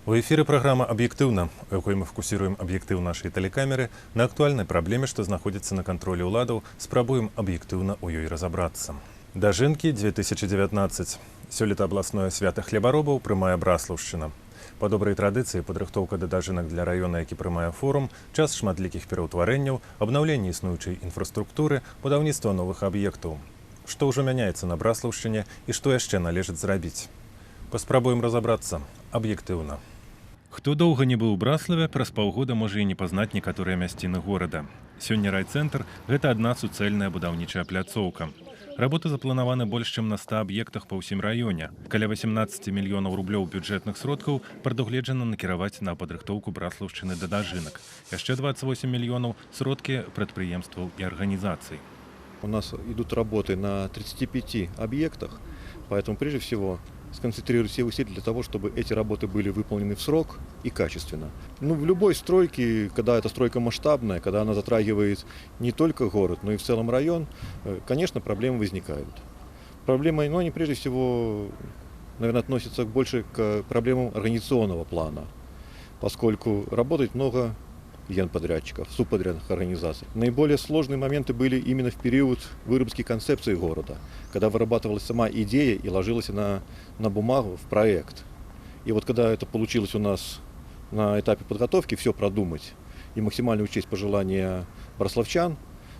У эфире программа «Объективно», у якой мы фокусируем объектив нашей телекамеры на актуальной проблеме, что находится на контроле уладов, спробуем объективно у ёй разобраться. Дажынки 2019. Сёлета областное свято хлебаробаў прымае Браслаўшчына. По доброй традыцыі падрыхтоўка да дажынак для района, які прымае форум, час шматлікіх пераўтварэнняў, абнаўленне існуючай інфраструктуры, будаўніцтва новых аб'ектаў. Што ўжо мяняецца на Браслаўшчыне і што яшчэ належыць зрабіць? Паспрабуем разабрацца аб'ектыўна. Хто доўга не быў у Браславе, праз паўгода можа і не пазнаць некаторыя мясціны горада. Сёння райцэнтр – гэта адна суцэльная будаўнічая пляцоўка. Работы запланаваны больш чым на 100 аб'ектах па ўсім раёне. Каля 18 мільёнаў рублёў бюджэтных сродкаў прадугледжана накіраваць на падрыхтоўку Браслаўшчыны да дажынак. Яшчэ 28 мільёнаў сродкі прадпрыемстваў і арганізацый. У нас идут работы на 35 объектах, поэтому прежде всего сконцентрировать все усилия для того, чтобы эти работы были выполнены в срок и качественно. В любой стройке, когда эта стройка масштабная, когда она затрагивает не только город, но и в целом район, конечно, проблемы возникают. Проблемы, но они прежде всего, наверное, относятся больше к проблемам организационного плана, поскольку работает много генподрядчиков, субподрядных организаций. Наиболее сложные моменты были именно в период выработки концепции города, когда вырабатывалась сама идея и ложилась на бумагу, в проект. И вот когда это получилось у нас на этапе подготовки, все продумать и максимально учесть пожелания браславчан,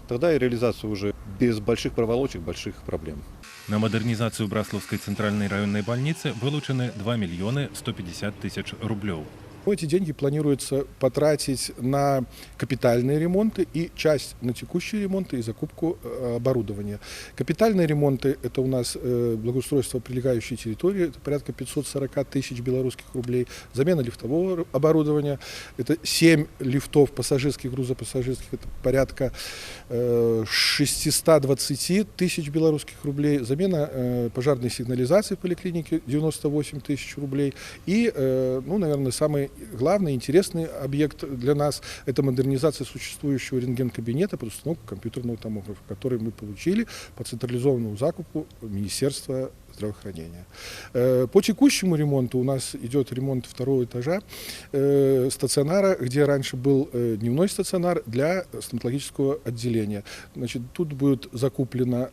тогда и реализация уже без больших проволочек, больших проблем. На модернизацию Браславской центральной районной больницы вылучены 2 миллиона 150 тысяч рублей. Эти деньги планируется потратить на капитальные ремонты и часть на текущие ремонты и закупку оборудования. Капитальные ремонты – это у нас благоустройство прилегающей территории, это порядка 540 тысяч белорусских рублей. Замена лифтового оборудования – это 7 лифтов пассажирских, грузопассажирских, это порядка 620 тысяч белорусских рублей. Замена пожарной сигнализации в поликлинике – 98 тысяч рублей. И, наверное, самый главный интересный объект для нас – это модернизация существующего рентген-кабинета под установку компьютерного томографа, который мы получили по централизованному закупу Министерства здравоохранения. По текущему ремонту у нас идет ремонт второго этажа стационара, где раньше был дневной стационар для стоматологического отделения. Значит, тут будет закуплено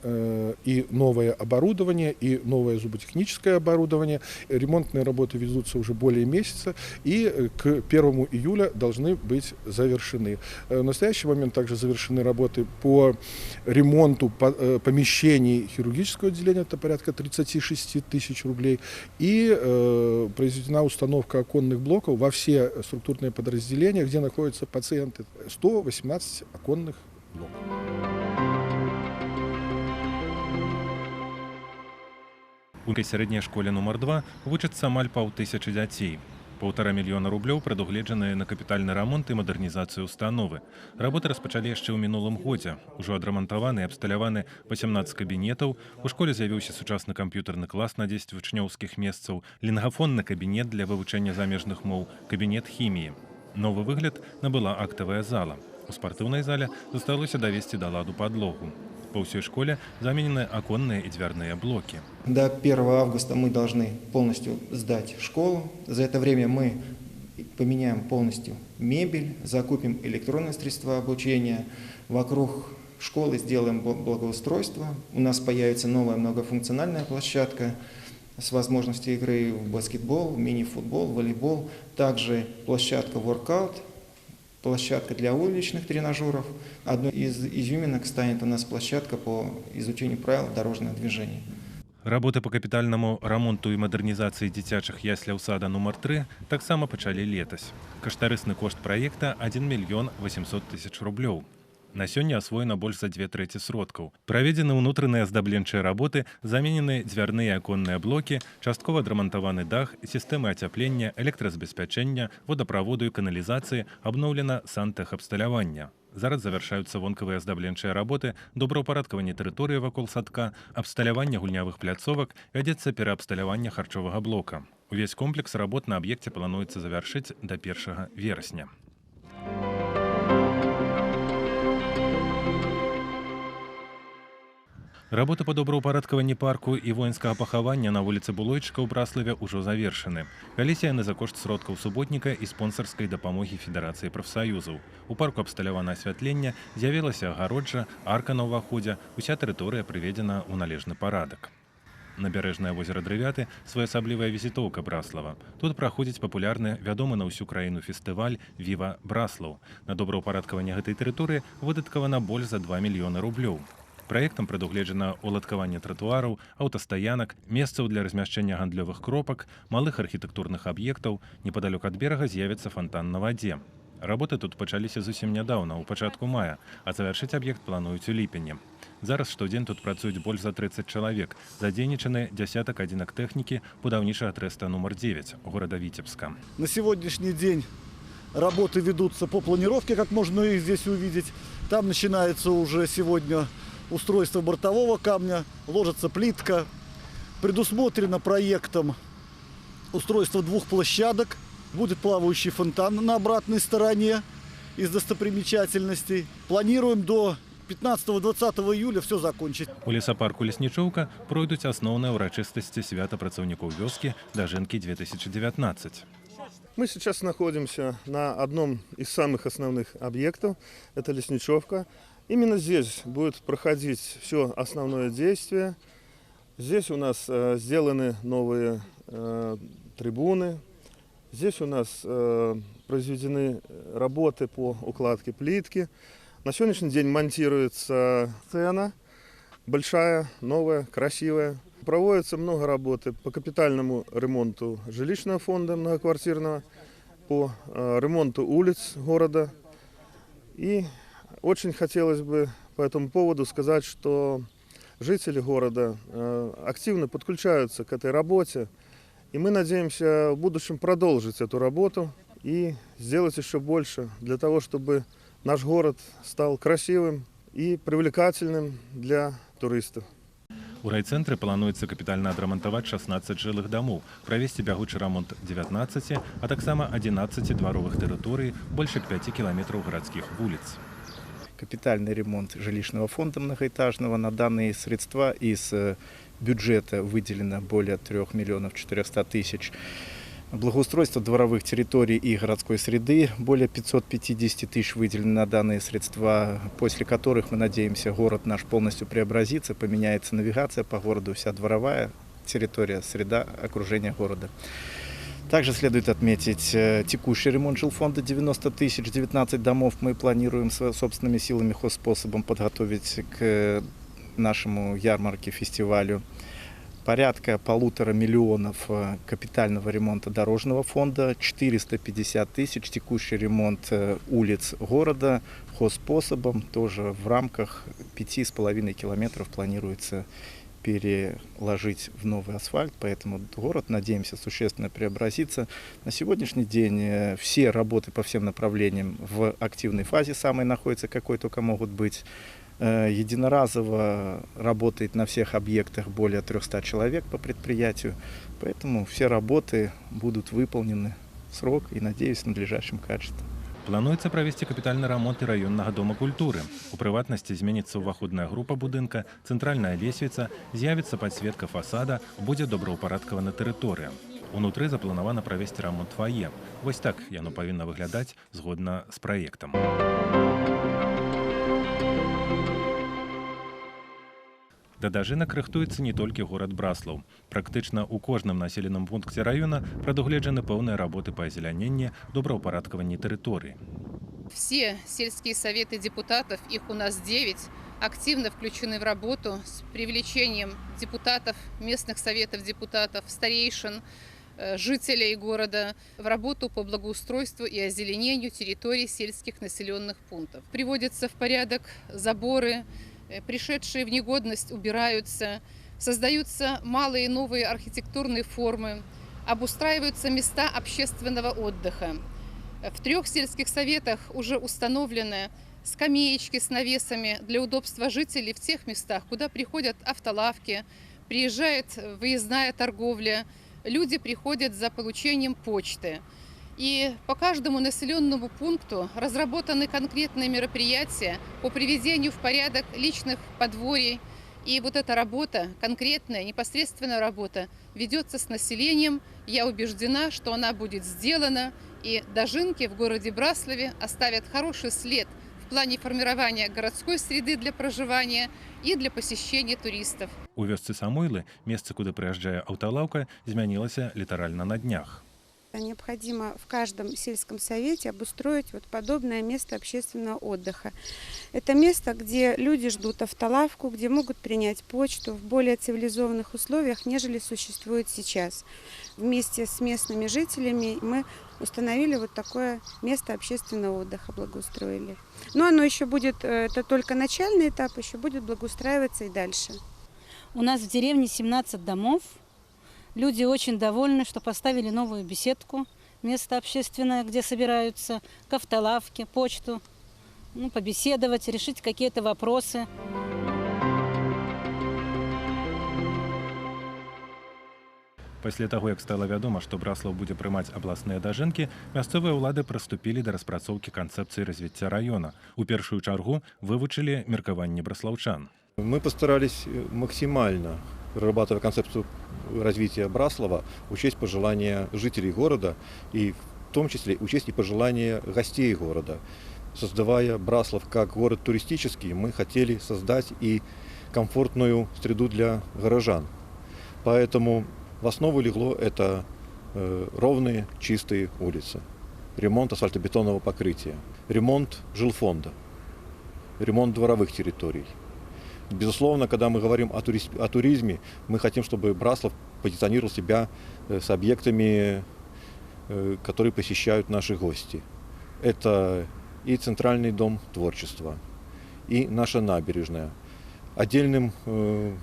и новое оборудование, и новое зуботехническое оборудование. Ремонтные работы ведутся уже более месяца и к 1 июля должны быть завершены. В настоящий момент также завершены работы по ремонту помещений хирургического отделения, это порядка 36 тысяч рублей, и произведена установка оконных блоков во все структурные подразделения, где находятся пациенты. 118 оконных блоков. У сярэдняй школе нумар 2 вучыцца амаль паўтысячы дзяцей. 1,5 мільёна рублёў прадугледжаныя на капітальны рамонт і мадэрнізацыю установы. Работы распачалі яшчэ ў мінулым годзе. Ужо адрамантаваны і абсталяваны 18 кабінетаў. У школе з'явіўся сучасны камп'ютарны клас на 10 вучнёўскіх месцаў, лінгафонны кабінет для вывучэння замежных моў, кабінет хіміі. Новы выгляд набыла актавая зала. У спартыўнай зале засталося давесці да ладу падлогу. По всей школе заменены оконные и дверные блоки. До 1 августа мы должны полностью сдать школу. За это время мы поменяем полностью мебель, закупим электронные средства обучения. Вокруг школы сделаем благоустройство. У нас появится новая многофункциональная площадка с возможностью игры в баскетбол, мини-футбол, волейбол. Также площадка воркаут. Площадка для уличных тренажеров. Одной из изюминок станет у нас площадка по изучению правил дорожного движения. Работы по капітальнаму рамонту і мадэрнізацыі дзіцячых ясляў сада нумар 3 таксама пачалі летась. Каштарысны кошт праекта 1 мільён 800 тысяч рублёў. На сёння асвоена больш за 2/3 сродкаў. Праведзены ўнутраныя аздабленчыя работы, заменены дзвярныя аконныя блокі, часткова адрамантаваны дах, сістэмы ацяплення, электразабеспячэння, водаправоду і каналізацыі, абноўлена сантэхабсталявання. Зараз завяршаюцца вонкавыя аздабленчыя работы, добраўпарадкаванне тэрыторыі вакол садка, абсталяванне гульнявых пляцовак, вядзецца пераабсталяванне харчовага блока. Увесь комплекс работ на аб'екце плануецца завяршыць да 1 верасня. Работы па добраўпарадкаванні парку і воінскага пахавання на вуліцы Булойчыка ў Браславе ўжо завершаны. Вяліся яны за кошт сродкаў суботніка і спонсарскай дапамогі Федэрацыі прафсаюзаў. У парку абсталявана асвятленне, з'явілася агароджа, арка на ўваходзе, уся тэрыторыя прыведзена ў належны парадак. Набярэжнае возера Дрывяты – своеасаблівая візітоўка Браслава. Тут праходзіць папулярны, вядомы на ўсю краіну фестываль «Віва Браслаў». На добраўпарадкаванне гэтай тэрыторыі выдаткавана больш за 2 мільёны рублёў. Праектам прадугледжана уладкаванне тратуараў, аўтастаянак, месцаў для размяшчэння гандлёвых кропак, малых архітэктурных аб'ектаў, непадалёк ад берага з'явіцца фантан на вадзе. Работы тут пачаліся зусім нядаўна, у пачатку мая, а завяршыць аб'ект плануюць у ліпені. Зараз штодзень тут працуюць больш за 30 чалавек. Задзейнічаны дзясятак адзінак тэхнікі будаўнічага трэста нумар 9 горада Витебска. На сегодняшний день работы ведутся по планировке, как можно их здесь увидеть. Там начинается уже сегодня устройство бортового камня, ложится плитка. Предусмотрено проектом устройство 2 площадок. Будет плавающий фонтан на обратной стороне из достопримечательностей. Планируем до 15-20 июля все закончить. У лесапарку Леснічоўка пройдуць асноўныя ўрачыстасці свята працаўнікоў вёскі Дажынкі 2019. Мы сейчас находимся на одном из самых основных объектов, это Лесничевка. Именно здесь будет проходить все основное действие. Здесь у нас сделаны новые трибуны. Здесь у нас произведены работы по укладке плитки. На сегодняшний день монтируется сцена, большая, новая, красивая. Проводится много работы по капитальному ремонту жилищного фонда многоквартирного, по ремонту улиц города. И очень хотелось бы по этому поводу сказать, что жители города активно подключаются к этой работе. И мы надеемся в будущем продолжить эту работу и сделать еще больше для того, чтобы наш город стал красивым и привлекательным для туристов. У райцэнтры плануецца капітальна адрамантаваць 16 жылых дамоў, правесці бягучы рамонт 19, а таксама 11 дваровых тэрыторый, больш як 5 кіламетраў гарадскіх вуліц. Капитальный ремонт жилищного фонда многоэтажного. На данные средства из бюджета выделено более 3 миллионов 400 тысяч. Благоустройство дворовых территорий и городской среды более 550 тысяч выделено на данные средства, после которых, мы надеемся, город наш полностью преобразится, поменяется навигация по городу, вся дворовая территория, среда окружения города. Также следует отметить текущий ремонт жилфонда 90 тысяч, 19 домов мы планируем собственными силами, хозспособом подготовить к нашему ярмарке, фестивалю. Порядка 1,5 миллиона капитального ремонта дорожного фонда, 450 тысяч текущий ремонт улиц города, хозспособом тоже в рамках 5,5 километров планируется переложить в новый асфальт, поэтому город, надеемся, существенно преобразится. На сегодняшний день все работы по всем направлениям в активной фазе самой находятся, какой только могут быть. Единоразово работает на всех объектах более 300 человек по предприятию, поэтому все работы будут выполнены в срок и, надеюсь, в надлежащем качестве. Плануецца правесці капітальны рамонт і раённага дома культуры. У прыватнасці зменіцца ўваходная група будынка, цэнтральная лесвіца, з'явіцца падсветка фасада, будзе добраўпарадкавана тэрыторыя. Унутры запланавана правесці рамонт фае. Вось так яно павінна выглядаць згодна з праектам. Да дажынак рыхтуецца не толькі горад Браслаў. Практычна ў кожным населеным пункце раёна прадугледжаны пэўныя работы па азеляненні, добраўпарадкаванні тэрыторыі. Все сельские советы депутатов, их у нас 9, активно включены в работу с привлечением депутатов, местных советов депутатов, старейшин, жителей города в работу по благоустройству и озеленению территорий сельских населенных пунктов. Приводятся в порядок заборы, пришедшие в негодность убираются, создаются малые новые архитектурные формы, обустраиваются места общественного отдыха. В 3 сельских советах уже установлены скамеечки с навесами для удобства жителей в тех местах, куда приходят автолавки, приезжает выездная торговля, люди приходят за получением почты. И по каждому населенному пункту разработаны конкретные мероприятия по приведению в порядок личных подворий И вот эта работа, конкретная, непосредственная работа, ведется с населением. Я убеждена, что она будет сделана, и Дажинки в городе Браславе оставят хороший след в плане формирования городской среды для проживания и для посещения туристов. У вёсцы Самойлы, месца, куды прыязджае аўталаўка, змянілася літаральна на днях. Необходимо в каждом сельском совете обустроить вот подобное место общественного отдыха. Это место, где люди ждут автолавку, где могут принять почту в более цивилизованных условиях, нежели существует сейчас. Вместе с местными жителями мы установили вот такое место общественного отдыха, благоустроили. Но оно еще будет, это только начальный этап, еще будет благоустраиваться и дальше. У нас в деревне 17 домов. Люди очень довольны, что поставили новую беседку, место общественное, где собираются, к автолавке, почту, побеседовать, решить какие-то вопросы. Пасля таго, як стала вядома, што Браслаў будзе прымаць абласныя дажынкі, мясцовыя ўлады прыступілі да распрацоўкі канцэпцыі развіцця раёна. У першую чаргу вывучылі меркаванні браслаўчан. Мы постарались максимально, прорабатывая концепцию развития Браслава, учесть пожелания жителей города и в том числе учесть и пожелания гостей города. Создавая Браслав как город туристический, мы хотели создать и комфортную среду для горожан. Поэтому в основу легло это ровные, чистые улицы, ремонт асфальтобетонного покрытия, ремонт жилфонда, ремонт дворовых территорий. Безусловно, когда мы говорим о туризме, мы хотим, чтобы Браслав позиционировал себя с объектами, которые посещают наши гости. Это и Центральный дом творчества, и наша набережная. Отдельным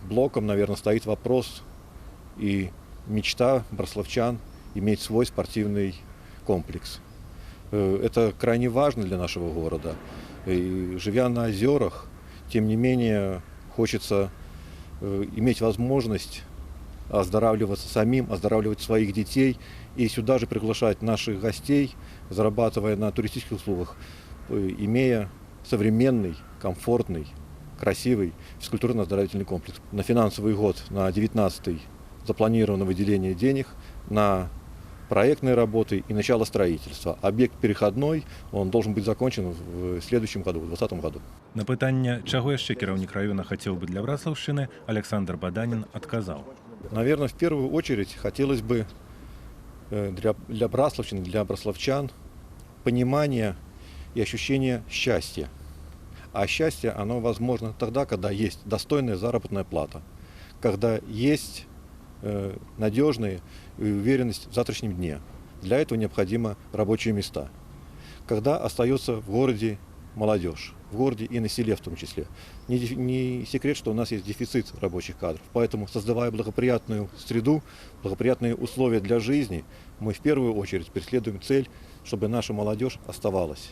блоком, наверное, стоит вопрос и мечта браславчан иметь свой спортивный комплекс. Это крайне важно для нашего города. И, живя на озерах, тем не менее, хочется иметь возможность оздоравливаться самим, оздоравливать своих детей и сюда же приглашать наших гостей, зарабатывая на туристических услугах, имея современный, комфортный, красивый физкультурно-оздоровительный комплекс. На финансовый год, на 2019 запланировано выделение денег на проектные работы и начало строительства. Объект переходной, он должен быть закончен в следующем году, в 2020 году. На пытанне, чаго яшчэ кіраўнік раёна хацеў бы для Браслаўшчыны, Александр Баданін адказаў. Наверное, в первую очередь хотелось бы для браславчан, для браславчан понимание и ощущение счастья. А счастье, оно возможно тогда, когда есть достойная заработная плата, когда есть надежная уверенность в завтрашнем дне. Для этого необходимы рабочие места. Когда остается в городе молодежь, в городе и на селе в том числе. Не секрет, что у нас есть дефицит рабочих кадров. Поэтому, создавая благоприятную среду, благоприятные условия для жизни, мы в первую очередь преследуем цель, чтобы наша молодежь оставалась.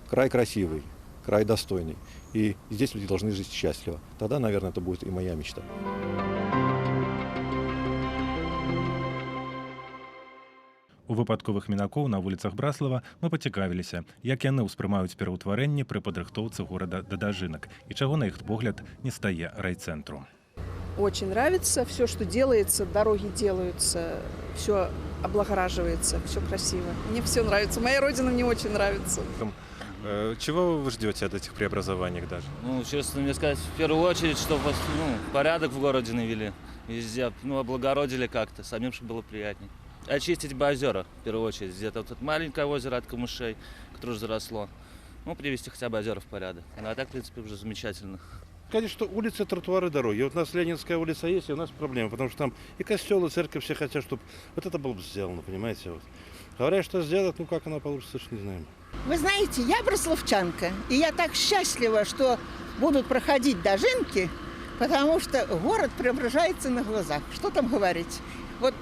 Край красивый, край достойный. И здесь люди должны жить счастливо. Тогда, наверное, это будет и моя мечта. У выпадковых мінакоў на вуліцах Браслава мы пацікавіліся, як яны ўспрымаюць пераўтварэнне пры падрыхтоўцы горада да дажынак і чаго на іх погляд не стае райцэнтру. Очень нравится все, что делается, дороги делаются, все облагораживается, все красиво. Мне все нравится, моя родина мне очень нравится. Чего вы ждете от этих преобразований даже? Честно мне сказать, в первую очередь, чтобы порядок в городе навели, везде, облагородили как-то, самим, чтобы было приятнее. Очистить бы озера, в первую очередь. Где-то вот это маленькое озеро от камышей, которое уже заросло. Привести хотя бы озера в порядок. А так, в принципе, уже замечательно. Конечно, улицы, тротуары, дороги. Вот у нас Ленинская улица есть, и у нас проблема, потому что там и костел, и церковь все хотят, чтобы вот это было бы сделано, понимаете. Вот. Говорят, что сделать, как оно получится, точно не знаем. Вы знаете, я браславчанка, и я так счастлива, что будут проходить дожинки, потому что город преображается на глазах. Что там говорить? Вот,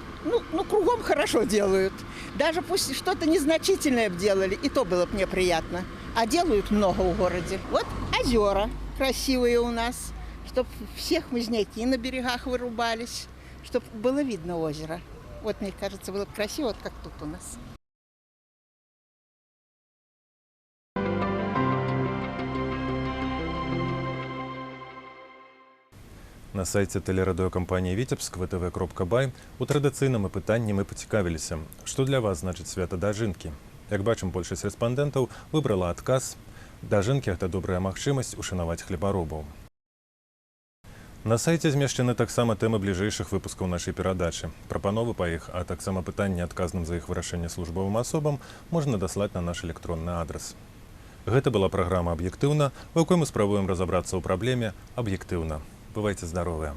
кругом хорошо делают. Даже пусть что-то незначительное бы делали, и то было бы мне приятно. А делают много в городе. Вот озера красивые у нас, чтобы все хмызняки на берегах вырубались, чтобы было видно озеро. Вот, мне кажется, было бы красиво, вот как тут у нас. На сайце тэлерадыёкампаніі «Віцебск» vtv.by у традыцыйным апытанні мы пацікавіліся, што для вас значыць свята дажынкі. Як бачым, большасць рэспандэнтаў выбрала адказ «Дажынкі – гэта добрая магчымасць ушанаваць хлебаробаў». На сайце змешчаны таксама тэмы бліжэйшых выпускаў нашай перадачы. Прапановы па іх, а таксама пытанні адказным за іх вырашэнне службовым асобам можна даслаць на наш электронны адрас. Гэта была праграма «Аб'ектыўна», у якой мы спрабуем разабрацца ў праблеме аб'ектыўна. Бывайце здаровыя!